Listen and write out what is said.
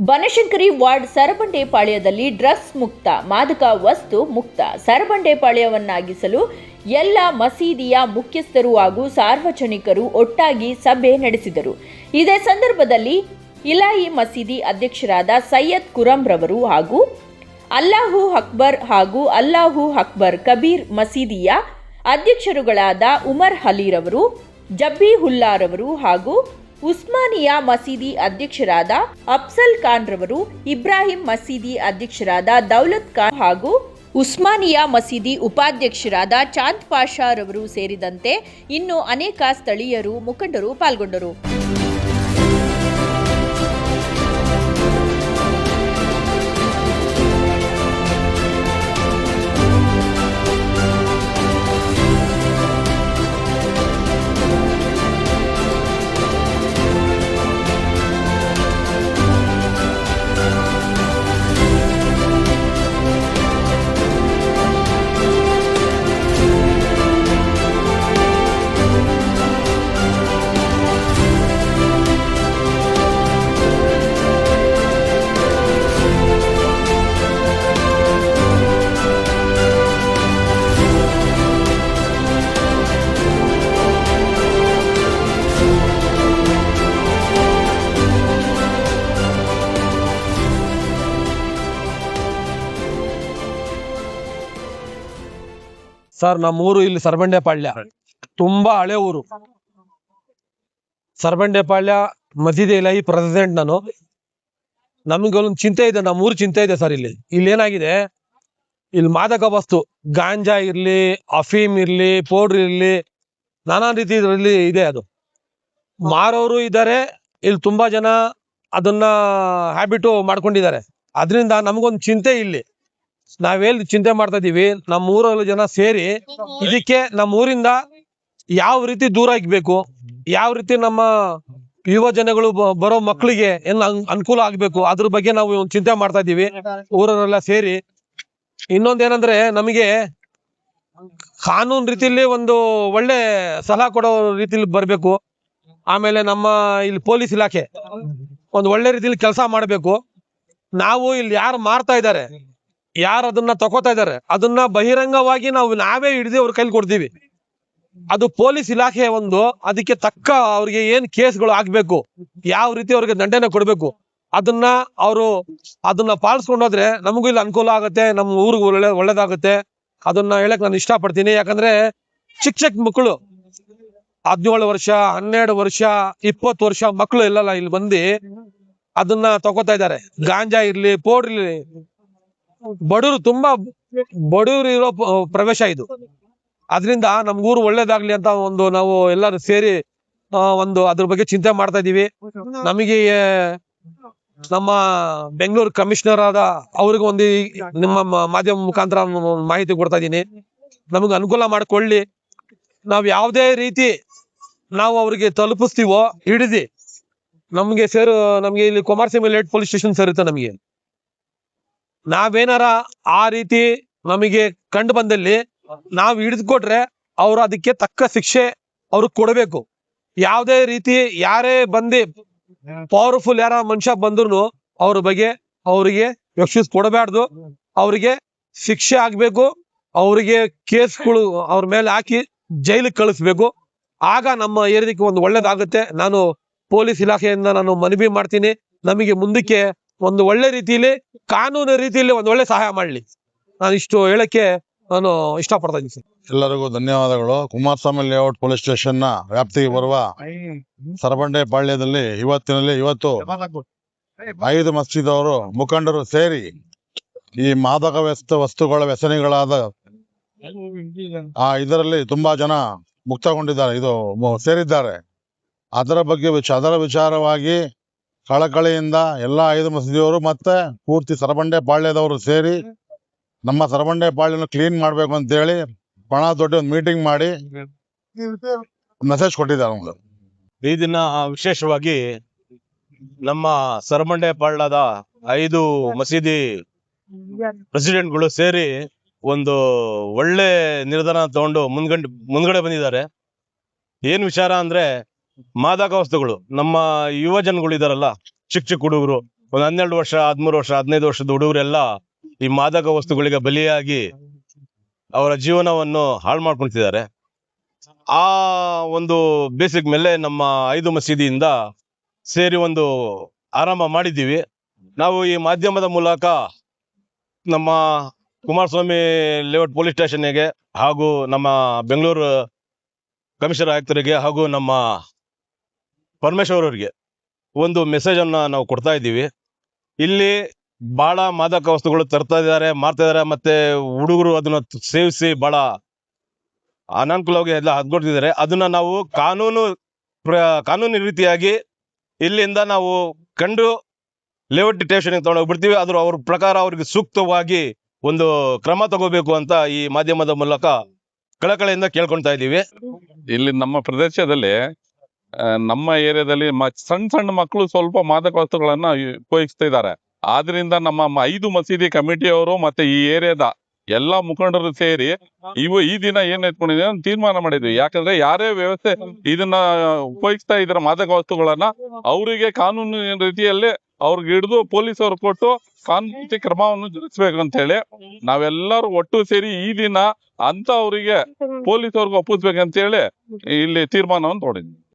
Banashankari ward ಸರಬಂಡೆಪಾಳ್ಯದಲ್ಲಿ drugs ಮುಕ್ತ, ಮಾದಕ ವಸ್ತು ಮುಕ್ತ ಸರಬಂಡೆಪಾಳ್ಯವನ್ನಾಗಿಸಲು ಎಲ್ಲ ಮಸೀದಿಯ ಮುಖ್ಯಸ್ಥರು ಹಾಗೂ ಸಾರ್ವಜನಿಕರು ಒಟ್ಟಾಗಿ ಸಭೆ ನಡೆಸಿದರು. ಇದೇ ಸಂದರ್ಭದಲ್ಲಿ ಇಲಾಹಿ ಮಸೀದಿ ಅಧ್ಯಕ್ಷರಾದ ಸೈಯದ್ ಕುರಂ ರವರು ಹಾಗೂ ಅಲ್ಲಾಹು ಅಕ್ಬರ್ ಕಬೀರ್ ಮಸೀದಿಯ ಅಧ್ಯಕ್ಷರುಗಳಾದ ಉಮರ್ ಅಲಿರವರು, ಜಬ್ಬೀಹುಲ್ಲಾರವರು ಹಾಗೂ ಉಸ್ಮಾನಿಯಾ ಮಸೀದಿ ಅಧ್ಯಕ್ಷರಾದ ಅಫ್ಸಲ್ ಖಾನ್ ರವರು, ಇಬ್ರಾಹಿಂ ಮಸೀದಿ ಅಧ್ಯಕ್ಷರಾದ ದೌಲತ್ ಖಾನ್ ಹಾಗೂ ಉಸ್ಮಾನಿಯಾ ಮಸೀದಿ ಉಪಾಧ್ಯಕ್ಷರಾದ ಚಾಂದ್ ಪಾಷಾ ರವರು ಸೇರಿದಂತೆ ಇನ್ನು ಅನೇಕ ಸ್ಥಳೀಯರು ಮುಖಂಡರು ಪಾಲ್ಗೊಂಡರು. ಸರ್, ನಮ್ಮೂರು ಇಲ್ಲಿ ಸರಬಂಡೆಪಾಳ್ಯ, ತುಂಬಾ ಹಳೆ ಊರು. ಸರಬಂಡೆಪಾಳ್ಯ ಮಸೀದಿ ಇಲಾಹಿ ಪ್ರೆಸಿಡೆಂಟ್ ನಾನು. ನಮಗೆ ಒಂದು ಚಿಂತೆ ಇದೆ, ನಮ್ಮೂರು ಚಿಂತೆ ಇದೆ ಸರ್. ಇಲ್ಲಿ ಏನಾಗಿದೆ, ಇಲ್ಲಿ ಮಾದಕ ವಸ್ತು, ಗಾಂಜಾ ಇರ್ಲಿ, ಅಫೀಮ್ ಇರ್ಲಿ, ಪೌಡ್ರ್ ಇರ್ಲಿ, ನಾನಾ ರೀತಿ ಇದರಲ್ಲಿ ಇದೆ. ಅದು ಮಾರೋರು ಇದ್ದಾರೆ ಇಲ್ಲಿ, ತುಂಬಾ ಜನ ಅದನ್ನ ಹ್ಯಾಬಿಟು ಮಾಡ್ಕೊಂಡಿದ್ದಾರೆ. ಅದರಿಂದ ನಮಗೊಂದು ಚಿಂತೆ. ಇಲ್ಲಿ ನಾವೇಳಿ ಚಿಂತೆ ಮಾಡ್ತಾ ಇದೀವಿ, ನಮ್ಮ ಊರಲ್ಲಿ ಜನ ಸೇರಿ ಇದಕ್ಕೆ ನಮ್ಮ ಊರಿಂದ ಯಾವ ರೀತಿ ದೂರ ಆಗ್ಬೇಕು, ಯಾವ ರೀತಿ ನಮ್ಮ ಯುವ ಜನಗಳು ಬರೋ ಮಕ್ಕಳಿಗೆ ಏನ್ ಅನುಕೂಲ ಆಗ್ಬೇಕು, ಅದ್ರ ಬಗ್ಗೆ ನಾವು ಒಂದು ಚಿಂತೆ ಮಾಡ್ತಾ ಇದೀವಿ ಊರವರೆಲ್ಲ ಸೇರಿ. ಇನ್ನೊಂದೇನಂದ್ರೆ, ನಮಗೆ ಕಾನೂನು ರೀತಿಯಲ್ಲಿ ಒಂದು ಒಳ್ಳೆ ಸಲಹೆ ಕೊಡೋ ರೀತಿಲಿ ಬರ್ಬೇಕು. ಆಮೇಲೆ ನಮ್ಮ ಇಲ್ಲಿ ಪೊಲೀಸ್ ಇಲಾಖೆ ಒಂದು ಒಳ್ಳೆ ರೀತಿಯಲ್ಲಿ ಕೆಲಸ ಮಾಡ್ಬೇಕು. ನಾವು ಇಲ್ಲಿ ಯಾರು ಮಾರ್ತಾ ಇದ್ದಾರೆ, ಯಾರು ಅದನ್ನ ತಗೋತಾ ಇದ್ದಾರೆ, ಅದನ್ನ ಬಹಿರಂಗವಾಗಿ ನಾವೇ ಹಿಡಿದು ಅವ್ರ ಕೈಲಿ ಕೊಡ್ತೀವಿ. ಅದು ಪೊಲೀಸ್ ಇಲಾಖೆ ಅದಕ್ಕೆ ತಕ್ಕ ಅವ್ರಿಗೆ ಏನ್ ಕೇಸ್ಗಳು ಆಗ್ಬೇಕು, ಯಾವ ರೀತಿ ಅವ್ರಿಗೆ ದಂಡನೆ ಕೊಡ್ಬೇಕು, ಅದನ್ನ ಪಾಲಿಸ್ಕೊಂಡೋದ್ರೆ ನಮಗೂ ಇಲ್ಲಿ ಅನುಕೂಲ ಆಗುತ್ತೆ, ನಮ್ಮ ಊರಿಗೂ ಒಳ್ಳೇದಾಗುತ್ತೆ. ಅದನ್ನ ಹೇಳಕ್ ನಾನು ಇಷ್ಟಪಡ್ತೀನಿ. ಯಾಕಂದ್ರೆ ಚಿಕ್ಕ ಮಕ್ಕಳು 17 ವರ್ಷ, 12 ವರ್ಷ, 20 ವರ್ಷ ಮಕ್ಕಳು ಇಲ್ಲಲ್ಲ ಇಲ್ಲಿ ಬಂದು ಅದನ್ನ ತಗೋತಾ ಇದ್ದಾರೆ. ಗಾಂಜಾ ಇರ್ಲಿ, ಪೌಡ್ರ್ ಇರ್ಲಿ, ತುಂಬಾ ಬಡವರು ಇರೋ ಪ್ರವೇಶ ಇದು. ಅದರಿಂದ ನಮ್ಗೂರು ಒಳ್ಳೇದಾಗ್ಲಿ ಅಂತ ನಾವು ಎಲ್ಲರೂ ಸೇರಿ ಅದ್ರ ಬಗ್ಗೆ ಚಿಂತೆ ಮಾಡ್ತಾ ಇದೀವಿ. ನಮಗೆ ನಮ್ಮ ಬೆಂಗಳೂರು ಕಮಿಷನರ್ ಆದ ಅವ್ರಿಗೆ ನಿಮ್ಮ ಮಾಧ್ಯಮ ಮುಖಾಂತರ ಮಾಹಿತಿ ಕೊಡ್ತಾ ಇದೀನಿ. ನಮಗೆ ಅನುಕೂಲ ಮಾಡ್ಕೊಳ್ಳಿ. ನಾವ್ ಯಾವುದೇ ರೀತಿ ನಾವು ಅವ್ರಿಗೆ ತಲುಪಿಸ್ತೀವೋ ಹಿಡಿದಿ, ನಮ್ಗೆ ಇಲ್ಲಿ ಕುಮಾರಸ್ವಾಮಿ ಲೇಟ್ ಪೊಲೀಸ್ ಸ್ಟೇಷನ್ ಸೇರುತ್ತೆ. ನಮಗೆ ನಾವೇನಾರ ಆ ರೀತಿ ನಮಗೆ ಕಂಡು ಬಂದಲ್ಲಿ ನಾವು ಹಿಡಿದುಕೊಟ್ರೆ ಅವ್ರು ಅದಕ್ಕೆ ತಕ್ಕ ಶಿಕ್ಷೆ ಅವ್ರಿಗೆ ಕೊಡಬೇಕು. ಯಾವುದೇ ರೀತಿ ಯಾರೇ ಬಂದು ಪವರ್ಫುಲ್ ಯಾರ ಮನುಷ್ಯ ಬಂದ್ರು ಅವ್ರ ಬಗ್ಗೆ ಅವ್ರಿಗೆ ಎಕ್ಸ್ಕ್ಯೂಸ್ ಕೊಡಬಾರ್ದು. ಅವ್ರಿಗೆ ಶಿಕ್ಷೆ ಆಗ್ಬೇಕು. ಅವ್ರಿಗೆ ಕೇಸ್ಗಳು ಅವ್ರ ಮೇಲೆ ಹಾಕಿ ಜೈಲಿಗೆ ಕಳಿಸ್ಬೇಕು. ಆಗ ನಮ್ಮ ಏರಿಯಾಕ್ಕೆ ಒಂದು ಒಳ್ಳೇದಾಗುತ್ತೆ. ನಾನು ಪೊಲೀಸ್ ಇಲಾಖೆಯಿಂದ ನಾನು ಮನವಿ ಮಾಡ್ತೀನಿ, ನಮಗೆ ಮುಂದಕ್ಕೆ ಒಂದು ಒಳ್ಳೆ ರೀತಿಯಲ್ಲಿ, ಕಾನೂನು ರೀತಿಯಲ್ಲಿ ಒಂದು ಒಳ್ಳೆ ಸಹಾಯ ಮಾಡಲಿ. ನಾನು ಇಷ್ಟು ಹೇಳಕ್ಕೆ ನಾನು ಇಷ್ಟಪಡ್ತಾ ಇದ್ದೀನಿ. ಎಲ್ಲರಿಗೂ ಧನ್ಯವಾದಗಳು. ಕುಮಾರಸ್ವಾಮಿ ಲೇಔಟ್ ಪೊಲೀಸ್ ಸ್ಟೇಷನ್ ನ ವ್ಯಾಪ್ತಿಗೆ ಬರುವ ಸರಬಂಡೆಪಾಳ್ಯದಲ್ಲಿ ಇವತ್ತು 5 ಮಸ್ಜಿದವರು ಮುಖಂಡರು ಸೇರಿ ಈ ಮಾದಕ ವಸ್ತುಗಳ ವ್ಯಸನಿಗಳಾದ ಇದರಲ್ಲಿ ತುಂಬಾ ಜನ ಮುಕ್ತಗೊಂಡಿದ್ದಾರೆ, ಸೇರಿದ್ದಾರೆ. ಅದರ ವಿಚಾರವಾಗಿ ಕಳಕಳಿಯಿಂದ ಎಲ್ಲಾ 5 ಮಸೀದಿಯವರು ಮತ್ತೆ ಪೂರ್ತಿ ಸರಬಂಡೆಪಾಳ್ಯದವರು ಸೇರಿ ನಮ್ಮ ಸರಬಂಡೆಪಾಳ್ಯನ ಕ್ಲೀನ್ ಮಾಡ್ಬೇಕು ಅಂತ ಹೇಳಿ ದೊಡ್ಡ ಒಂದು ಮೀಟಿಂಗ್ ಮಾಡಿ ಮೆಸೇಜ್ ಕೊಟ್ಟಿದ್ದಾರೆ. ಈ ದಿನ ವಿಶೇಷವಾಗಿ ನಮ್ಮ ಸರಬಂಡೆಪಾಳ್ಯದ 5 ಮಸೀದಿ ಪ್ರೆಸಿಡೆಂಟ್ಗಳು ಸೇರಿ ಒಂದು ಒಳ್ಳೆ ನಿರ್ಧಾರ ತಗೊಂಡು ಮುಂದ್ಗಡೆ ಬಂದಿದ್ದಾರೆ. ಏನ್ ವಿಚಾರ ಅಂದ್ರೆ, ಮಾದಕ ವಸ್ತುಗಳು ನಮ್ಮ ಯುವ ಜನಗಳು ಇದಾರಲ್ಲ, ಚಿಕ್ಕ ಹುಡುಗರು ಒಂದು 12 ವರ್ಷ 13 ವರ್ಷ 15 ವರ್ಷದ ಹುಡುಗರೆಲ್ಲ ಈ ಮಾದಕ ವಸ್ತುಗಳಿಗೆ ಬಲಿಯಾಗಿ ಅವರ ಜೀವನವನ್ನು ಹಾಳು ಮಾಡ್ಕೊಳ್ತಿದ್ದಾರೆ. ಆ ಒಂದು ಬೇಸಿಕ್ ಮೇಲೆ ನಮ್ಮ 5 ಮಸೀದಿಯಿಂದ ಸೇರಿ ಒಂದು ಆರಂಭ ಮಾಡಿದ್ದೀವಿ. ನಾವು ಈ ಮಾಧ್ಯಮದ ಮೂಲಕ ನಮ್ಮ ಕುಮಾರಸ್ವಾಮಿ ಲೇಔಟ್ ಪೊಲೀಸ್ ಸ್ಟೇಷನ್ಗೆ ಹಾಗೂ ನಮ್ಮ ಬೆಂಗಳೂರು ಕಮಿಷನರ್ ಆಯುಕ್ತರಿಗೆ ಹಾಗೂ ನಮ್ಮ ಪರಮೇಶ್ವರ್ ಅವರಿಗೆ ಒಂದು ಮೆಸೇಜ್ ಅನ್ನ ನಾವು ಕೊಡ್ತಾ ಇದ್ದೀವಿ. ಇಲ್ಲಿ ಬಹಳ ಮಾದಕ ವಸ್ತುಗಳು ತರ್ತಾ ಇದ್ದಾರೆ, ಮಾರ್ತಾ ಇದ್ದಾರೆ, ಮತ್ತೆ ಹುಡುಗರು ಅದನ್ನ ಸೇವಿಸಿ ಬಹಳ ಅನಾನುಕೂಲವಾಗಿ ಎಲ್ಲ ಹದ್ಕೊಡ್ತಿದ್ದಾರೆ. ಅದನ್ನ ನಾವು ಕಾನೂನು ರೀತಿಯಾಗಿ ಇಲ್ಲಿಂದ ನಾವು ಕಂಡು ಲೇಔಟ್ ಸ್ಟೇಷನ್ಗೆ ತಗೊಂಡೋಗ್ಬಿಡ್ತೀವಿ. ಅವ್ರ ಪ್ರಕಾರ ಅವ್ರಿಗೆ ಸೂಕ್ತವಾಗಿ ಒಂದು ಕ್ರಮ ತಗೋಬೇಕು ಅಂತ ಈ ಮಾಧ್ಯಮದ ಮೂಲಕ ಕಳಕಳಿಯಿಂದ ಕೇಳ್ಕೊಳ್ತಾ ಇದ್ದೀವಿ. ಇಲ್ಲಿ ನಮ್ಮ ಪ್ರದೇಶದಲ್ಲಿ ನಮ್ಮ ಏರಿಯಾದಲ್ಲಿ ಸಣ್ಣ ಸಣ್ಣ ಮಕ್ಕಳು ಸ್ವಲ್ಪ ಮಾದಕ ವಸ್ತುಗಳನ್ನ ಉಪಯೋಗಿಸ್ತಾ ಇದ್ದಾರೆ. ಆದ್ರಿಂದ ನಮ್ಮ 5 ಮಸೀದಿ ಕಮಿಟಿಯವರು ಮತ್ತೆ ಈ ಏರಿಯಾದ ಎಲ್ಲಾ ಮುಖಂಡರು ಸೇರಿ ಈ ದಿನ ಏನ್ ಎತ್ಕೊಂಡಿದ್ದೀವಿ ಅಂತ ತೀರ್ಮಾನ ಮಾಡಿದ್ವಿ. ಯಾಕಂದ್ರೆ ಯಾರೇ ವ್ಯವಸ್ಥೆ ಇದನ್ನ ಉಪಯೋಗಿಸ್ತಾ ಇದ್ರ ಮಾದಕ ವಸ್ತುಗಳನ್ನ ಅವರಿಗೆ ಕಾನೂನು ರೀತಿಯಲ್ಲಿ ಅವ್ರಿಗೆ ಹಿಡಿದು ಪೊಲೀಸ್ ಅವ್ರು ಕೊಟ್ಟು ಕಾನೂನು ಕ್ರಮವನ್ನು ಜರುಗಿಸ್ಬೇಕಂತ ಹೇಳಿ ನಾವೆಲ್ಲರೂ ಒಟ್ಟು ಸೇರಿ ಈ ದಿನ ಅಂತ ಅವರಿಗೆ ಪೊಲೀಸ್ ಅವ್ರಿಗೆ ಒಪ್ಪಿಸ್ಬೇಕಂತ ಹೇಳಿ ಇಲ್ಲಿ ತೀರ್ಮಾನವನ್ನು ತೊಗೊಂಡಿದ್ವಿ.